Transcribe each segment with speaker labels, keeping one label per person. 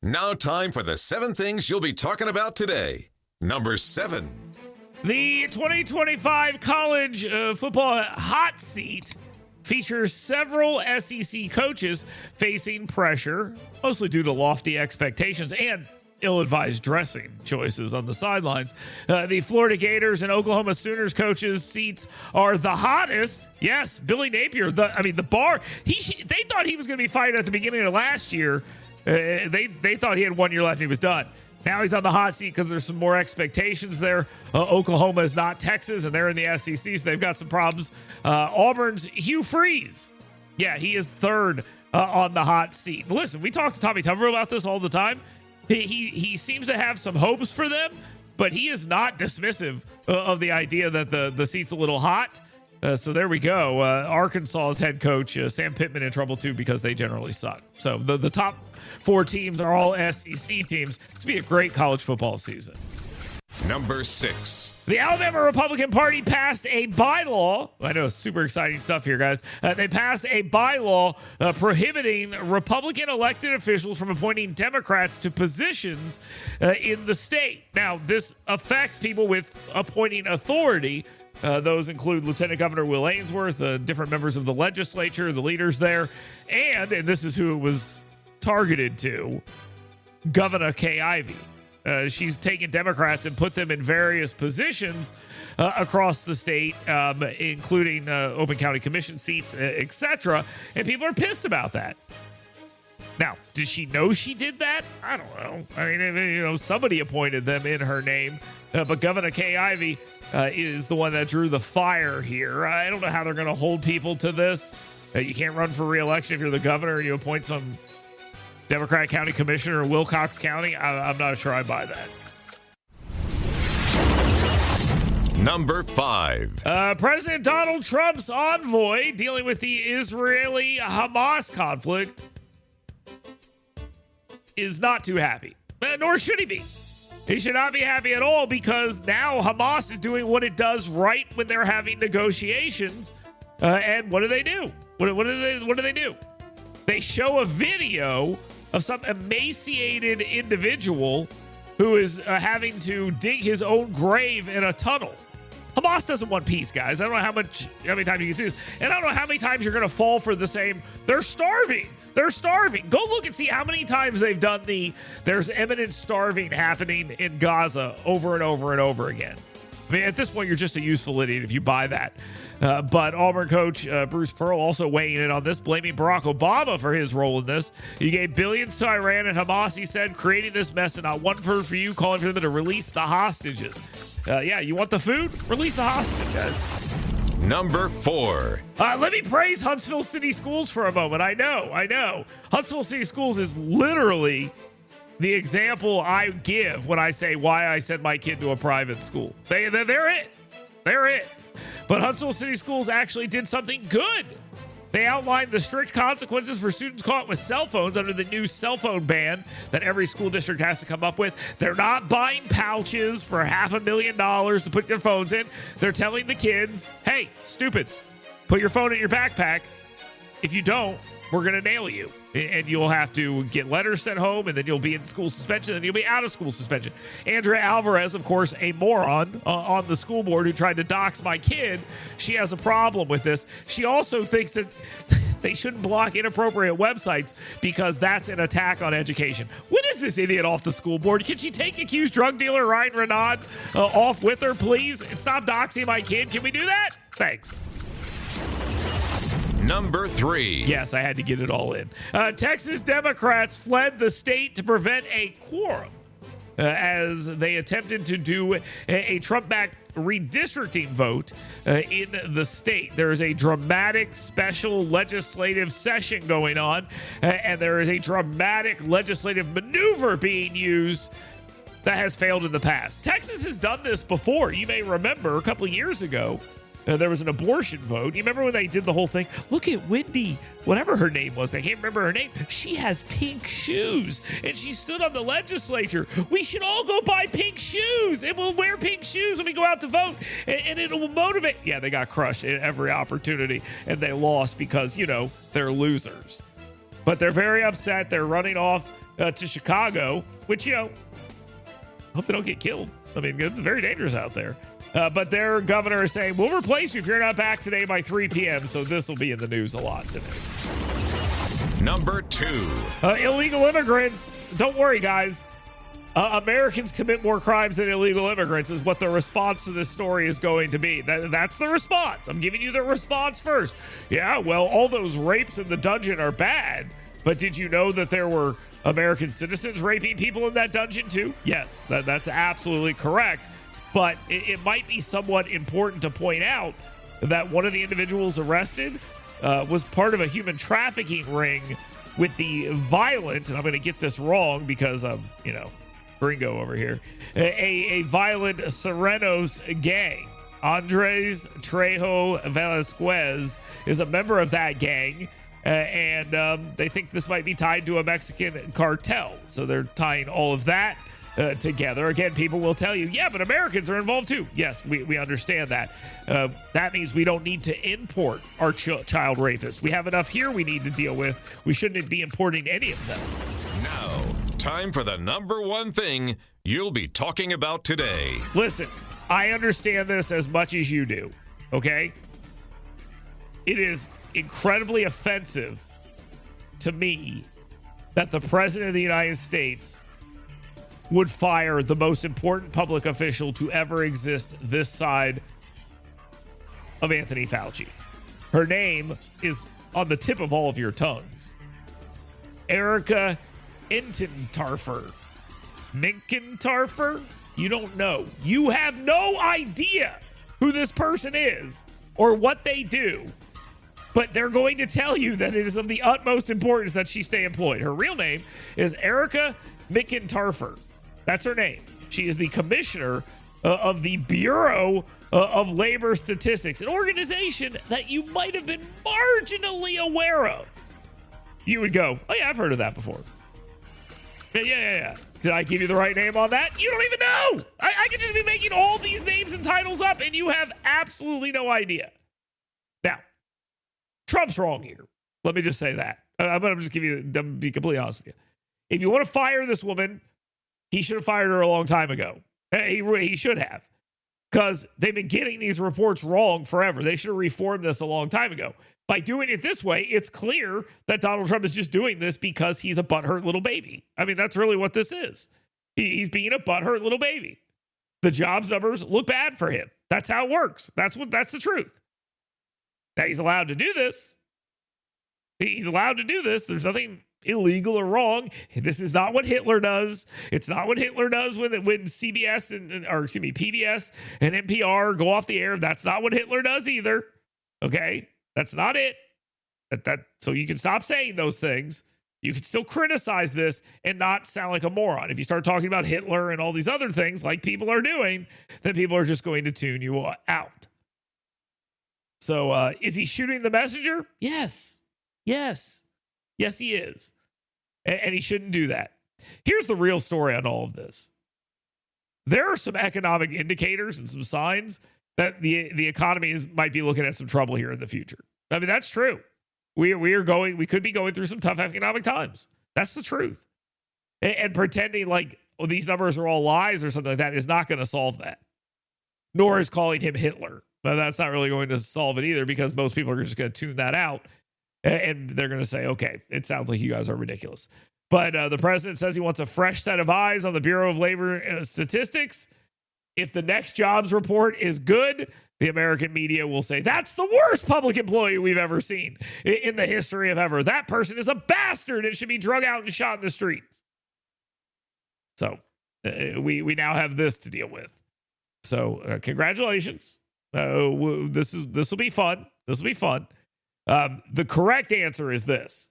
Speaker 1: Now time for the 7 things you'll be talking about today. Number 7.
Speaker 2: The 2025 college football hot seat features several SEC coaches facing pressure, mostly due to lofty expectations and ill-advised dressing choices on the sidelines. The Florida Gators and Oklahoma Sooners coaches' seats are the hottest. Yes, Billy Napier. The bar. They thought he was going to be fired at the beginning of last year. They thought he had 1 year left and he was done. Now he's on the hot seat because there's some more expectations there. Oklahoma is not Texas, and they're in the SEC, so they've got some problems. Auburn's Hugh Freeze. Yeah, he is third on the hot seat. Listen, we talk to Tommy Tuberville about this all the time. He seems to have some hopes for them, but he is not dismissive of the idea that the seat's a little hot. So there we go. Arkansas's head coach, Sam Pittman, in trouble too because they generally suck. So the top 4 teams are all SEC teams. It's going to be a great college football season.
Speaker 1: Number 6.
Speaker 2: The Alabama Republican Party passed a bylaw. I know, super exciting stuff here, guys. They passed a bylaw prohibiting Republican elected officials from appointing Democrats to positions in the state. Now, this affects people with appointing authority. Those include Lieutenant Governor Will Ainsworth, different members of the legislature, the leaders there, and this is who it was targeted to, Governor Kay Ivey. She's taken Democrats and put them in various positions across the state, including open county commission seats, etc. And people are pissed about that. Now, did she know she did that? I don't know. I mean, somebody appointed them in her name, but Governor Kay Ivey is the one that drew the fire here. I don't know how they're going to hold people to this. You can't run for re-election if you're the governor and you appoint some Democratic county commissioner in Wilcox County. I'm not sure I buy that.
Speaker 1: Number 5.
Speaker 2: President Donald Trump's envoy dealing with the Israeli-Hamas conflict is not too happy, nor should he be. He should not be happy at all because now Hamas is doing what it does right when they're having negotiations. And what do they do? What do they do? They show a video of some emaciated individual who is having to dig his own grave in a tunnel. Hamas doesn't want peace, guys. I don't know how many times you can see this. And I don't know how many times you're going to fall for the same. They're starving. They're starving. Go look and see how many times they've done there's imminent starving happening in Gaza over and over and over again. I mean, at this point, you're just a useful idiot if you buy that. But Auburn coach Bruce Pearl also weighing in on this, blaming Barack Obama for his role in this. He gave billions to Iran and Hamas, he said, creating this mess, and not one word for you, calling for them to release the hostages. Yeah, you want the food? Release the hostages, guys.
Speaker 1: Number 4.
Speaker 2: Let me praise Huntsville City Schools for a moment. I know. Huntsville City Schools is literally the example I give when I say why I send my kid to a private school. They're it. They're it. But Huntsville City Schools actually did something good. They outlined the strict consequences for students caught with cell phones under the new cell phone ban that every school district has to come up with. They're not buying pouches for $500,000 to put their phones in. They're telling the kids, hey, stupids, put your phone in your backpack. If you don't, we're going to nail you. And you'll have to get letters sent home, and then you'll be in school suspension, and you'll be out of school suspension. Andrea Alvarez, of course, a moron on the school board who tried to dox my kid. She has a problem with this. She also thinks that they shouldn't block inappropriate websites because that's an attack on education. When is this idiot off the school board? Can she take accused drug dealer Ryan Renaud off with her, please? And stop doxing my kid. Can we do that? Thanks.
Speaker 1: Number 3.
Speaker 2: Yes, I had to get it all in. Texas Democrats fled the state to prevent a quorum as they attempted to do a Trump-backed redistricting vote in the state. There is a dramatic special legislative session going on, and there is a dramatic legislative maneuver being used that has failed in the past. Texas has done this before. You may remember a couple of years ago, there was an abortion vote. You remember when they did the whole thing? Look at Wendy, whatever her name was. I can't remember her name. She has pink shoes, and she stood on the legislature. We should all go buy pink shoes, and we'll wear pink shoes when we go out to vote, and it will motivate. Yeah, they got crushed at every opportunity, and they lost because, they're losers. But they're very upset. They're running off to Chicago, which, hope they don't get killed. I mean, it's very dangerous out there. But their governor is saying, we'll replace you if you're not back today by 3 p.m. So this will be in the news a lot today.
Speaker 1: Number 2.
Speaker 2: Illegal immigrants. Don't worry, guys. Americans commit more crimes than illegal immigrants is what the response to this story is going to be. That's the response. I'm giving you the response first. Yeah, well, all those rapes in the dungeon are bad. But did you know that there were American citizens raping people in that dungeon too? Yes, that's absolutely correct. But it might be somewhat important to point out that one of the individuals arrested was part of a human trafficking ring with the violent, and I'm going to get this wrong because I'm, gringo over here, a violent Serenos gang. Andres Trejo Velasquez is a member of that gang, and they think this might be tied to a Mexican cartel. So they're tying all of that together. Again, people will tell you, yeah, but Americans are involved too. Yes, we understand that. That means we don't need to import our child rapists. We have enough here we need to deal with. We shouldn't be importing any of them.
Speaker 1: Now, time for the number 1 thing you'll be talking about today.
Speaker 2: Listen, I understand this as much as you do, okay? It is incredibly offensive to me that the President of the United States would fire the most important public official to ever exist this side of Anthony Fauci. Her name is on the tip of all of your tongues. Erica Intentarfer. Minkentarfer? You don't know. You have no idea who this person is or what they do. But they're going to tell you that it is of the utmost importance that she stay employed. Her real name is Erica Minkentarfer. That's her name. She is the commissioner of the Bureau of Labor Statistics, an organization that you might have been marginally aware of. You would go, oh yeah, I've heard of that before. Yeah. Did I give you the right name on that? You don't even know. I could just be making all these names and titles up, and you have absolutely no idea. Now, Trump's wrong here. Let me just say that. I'm going to just be completely honest with you. If you want to fire this woman, he should have fired her a long time ago. He should have. Because they've been getting these reports wrong forever. They should have reformed this a long time ago. By doing it this way, it's clear that Donald Trump is just doing this because he's a butthurt little baby. I mean, that's really what this is. He's being a butthurt little baby. The jobs numbers look bad for him. That's how it works. That's the truth. Now, he's allowed to do this. He's allowed to do this. There's nothing illegal or wrong. This is not what Hitler does. It's not what Hitler does when CBS PBS and NPR go off the air. That's not what Hitler does either. Okay? That's not it. So you can stop saying those things. You can still criticize this and not sound like a moron. If you start talking about Hitler and all these other things like people are doing, then people are just going to tune you out. So is he shooting the messenger? Yes, he is. And he shouldn't do that. Here's the real story on all of this. There are some economic indicators and some signs that the economy might be looking at some trouble here in the future. I mean, that's true. We could be going through some tough economic times. That's the truth. And pretending like these numbers are all lies or something like that is not going to solve that. Nor is calling him Hitler. But that's not really going to solve it either, because most people are just going to tune that out. And they're going to say, okay, it sounds like you guys are ridiculous. But the president says he wants a fresh set of eyes on the Bureau of Labor Statistics. If the next jobs report is good, the American media will say, that's the worst public employee we've ever seen in the history of ever. That person is a bastard and should be drug out and shot in the streets. So we now have this to deal with. So congratulations. This will be fun. This will be fun. The correct answer is this.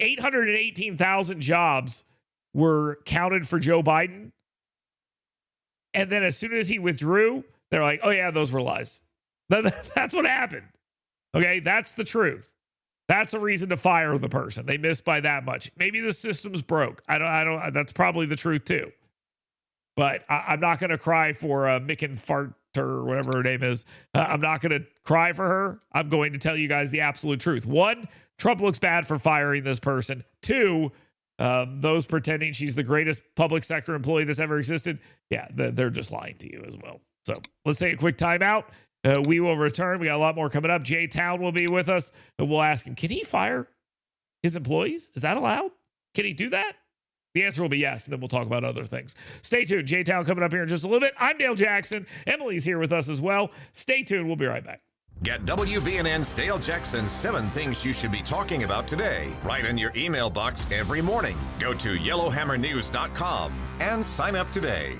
Speaker 2: 818,000 jobs were counted for Joe Biden. And then as soon as he withdrew, they're like, oh yeah, those were lies. That's what happened. Okay, that's the truth. That's a reason to fire the person. They missed by that much. Maybe the system's broke. I don't, that's probably the truth too. But I'm not going to cry for Micken Farter or whatever her name is. I'm not going to cry for her. I'm going to tell you guys the absolute truth. One, Trump looks bad for firing this person. Two, Those pretending she's the greatest public sector employee that's ever existed, yeah, they're just lying to you as well. So let's take a quick timeout. We will return. We got a lot more coming up. Jay Town will be with us, and we'll ask him, can he fire his employees? Is that allowed? Can he do that? The answer will be yes, and then we'll talk about other things. Stay tuned. Jay Town coming up here in just a little bit. I'm Dale Jackson. Emily's here with us as well. Stay tuned. We'll be right back.
Speaker 1: Get WBNN's Dale Jackson's 7 Things You Should Be Talking About Today right in your email box every morning. Go to yellowhammernews.com and sign up today.